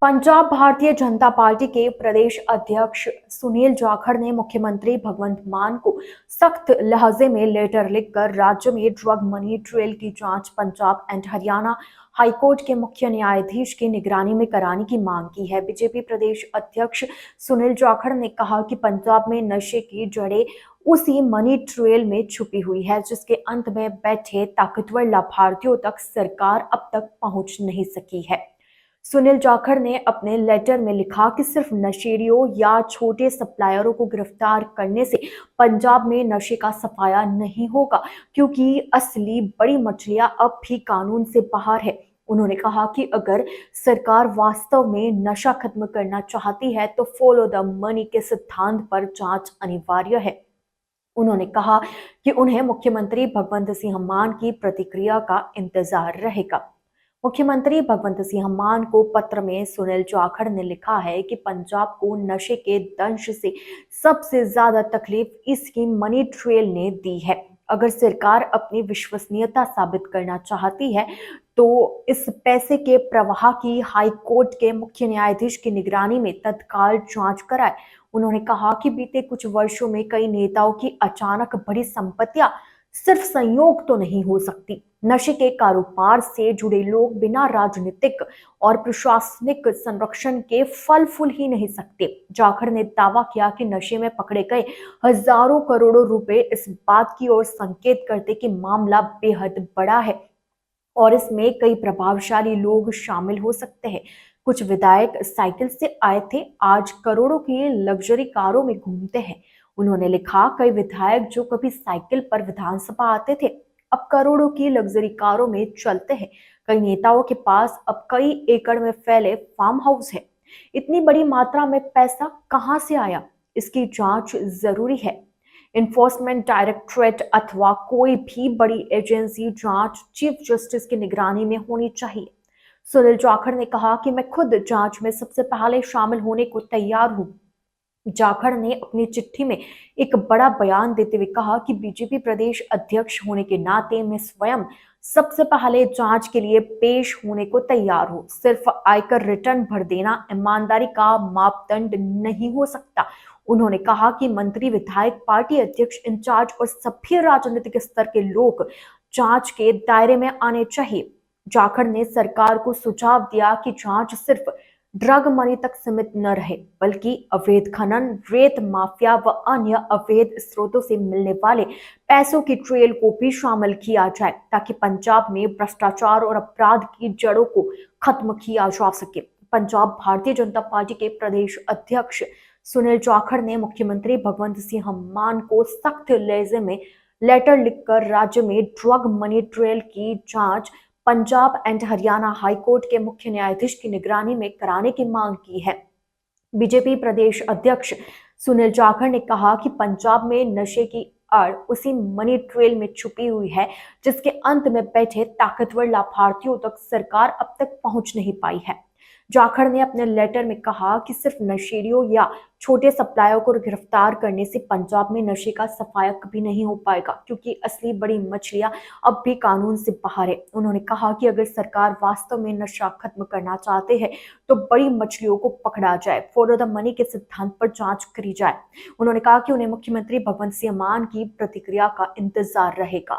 Punjab Bharatiya Janata party के प्रदेश अध्यक्ष सुनील जाखड़ ने मुख्यमंत्री भगवंत मान को सख्त लहजे में लेटर लिखकर राज्य में ड्रग मनी ट्रेल की जांच पंजाब एंड हरियाणा हाईकोर्ट के मुख्य न्यायाधीश की निगरानी में कराने की मांग की है। बीजेपी प्रदेश अध्यक्ष सुनील जाखड़ ने कहा कि पंजाब में नशे की जड़ें उसी मनी ट्रेल में छुपी हुई है, जिसके अंत में बैठे ताकतवर लाभार्थियों तक सरकार अब तक पहुंच नहीं सकी है। सुनील जाखड़ ने अपने लेटर में लिखा कि सिर्फ नशेड़ियों या छोटे सप्लायरों को गिरफ्तार करने से पंजाब में नशे का सफाया नहीं होगा, क्योंकि असली बड़ी मछलियां अब भी कानून से बाहर है। उन्होंने कहा कि अगर सरकार वास्तव में नशा खत्म करना चाहती है तो फॉलो द मनी के सिद्धांत पर जांच अनिवार्य है। उन्होंने कहा कि उन्हें मुख्यमंत्री भगवंत सिंह मान की प्रतिक्रिया का इंतजार रहेगा। मुख्यमंत्री भगवंत सिंह मान को पत्र में सुनील जाखड़ ने लिखा है कि पंजाब को नशे के दंश से सबसे ज्यादा तकलीफ इसकी मनी ट्रेल ने दी है। अगर सरकार अपनी विश्वसनीयता साबित करना चाहती है तो इस पैसे के प्रवाह की हाई कोर्ट के मुख्य न्यायाधीश की निगरानी में तत्काल जांच कराए। उन्होंने कहा कि बीते कुछ वर्षों में कई नेताओं की अचानक बड़ी संपत्तियां सिर्फ संयोग तो नहीं हो सकती। नशे के कारोबार से जुड़े लोग बिना राजनीतिक और प्रशासनिक संरक्षण के फल फूल ही नहीं सकते। जाखड़ ने दावा किया कि नशे में पकड़े गए हजारों करोड़ों रुपए इस बात की ओर संकेत करते कि मामला बेहद बड़ा है और इसमें कई प्रभावशाली लोग शामिल हो सकते हैं। कुछ विधायक साइकिल से आए थे, आज करोड़ों की लग्जरी कारों में घूमते हैं। उन्होंने लिखा, कई विधायक जो कभी साइकिल पर विधानसभा आते थे अब करोड़ों की लग्जरी कारों में चलते हैं। कई नेताओं के पास अब कई एकड़ में फैले फार्म हाउस है। इतनी बड़ी मात्रा में पैसा कहां से आया, इसकी जांच जरूरी है। इन्फोर्समेंट डायरेक्टरेट अथवा कोई भी बड़ी एजेंसी जांच चीफ जस्टिस की निगरानी में होनी चाहिए। सुनील जाखड़ ने कहा कि मैं खुद जांच में सबसे पहले शामिल होने को तैयार हूं। जाखड़ ने अपनी चिट्ठी में एक बड़ा बयान देते हुए कहा कि बीजेपी प्रदेश अध्यक्ष होने के नाते मैं स्वयं सबसे पहले जांच के लिए पेश होने को तैयार हूं। सिर्फ आयकर रिटर्न भर देना ईमानदारी का मापदंड नहीं हो सकता। उन्होंने कहा कि मंत्री, विधायक, पार्टी अध्यक्ष, इंचार्ज और सभी राजनीतिक स्तर के लोग जांच के दायरे में आने चाहिए। जाखड़ ने सरकार को सुझाव दिया कि जांच सिर्फ ड्रग मनी तक सीमित न रहे, बल्कि अवैध खनन, रेत माफिया व अन्य अवैध स्रोतों से मिलने वाले पैसों की ट्रेल को भी शामिल किया जाए, ताकि पंजाब में भ्रष्टाचार और अपराध की जड़ों को खत्म किया जा सके। पंजाब भारतीय जनता पार्टी के प्रदेश अध्यक्ष सुनील जाखड़ ने मुख्यमंत्री भगवंत सिंह मान को सख्त लहजे में लेटर लिखकर राज्य में ड्रग मनी ट्रेल की जांच पंजाब एंड हरियाणा हाईकोर्ट के मुख्य न्यायाधीश की निगरानी में कराने की मांग की है। बीजेपी प्रदेश अध्यक्ष सुनील जाखड़ ने कहा कि पंजाब में नशे की आड़ उसी मनी ट्रेल में छुपी हुई है, जिसके अंत में बैठे ताकतवर लाभार्थियों तक सरकार अब तक पहुंच नहीं पाई है। जाखड़ ने अपने लेटर में कहा कि सिर्फ नशेड़ियों या छोटे सप्लायरों को गिरफ्तार करने से पंजाब में नशे का सफाया कभी नहीं हो पाएगा, क्योंकि असली बड़ी मछलियां अब भी कानून से बाहर है। उन्होंने कहा कि अगर सरकार वास्तव में नशा खत्म करना चाहते हैं तो बड़ी मछलियों को पकड़ा जाए, फॉलो द मनी के सिद्धांत पर जांच करी जाए। उन्होंने कहा कि उन्हें मुख्यमंत्री भगवंत सिंह मान की प्रतिक्रिया का इंतजार रहेगा।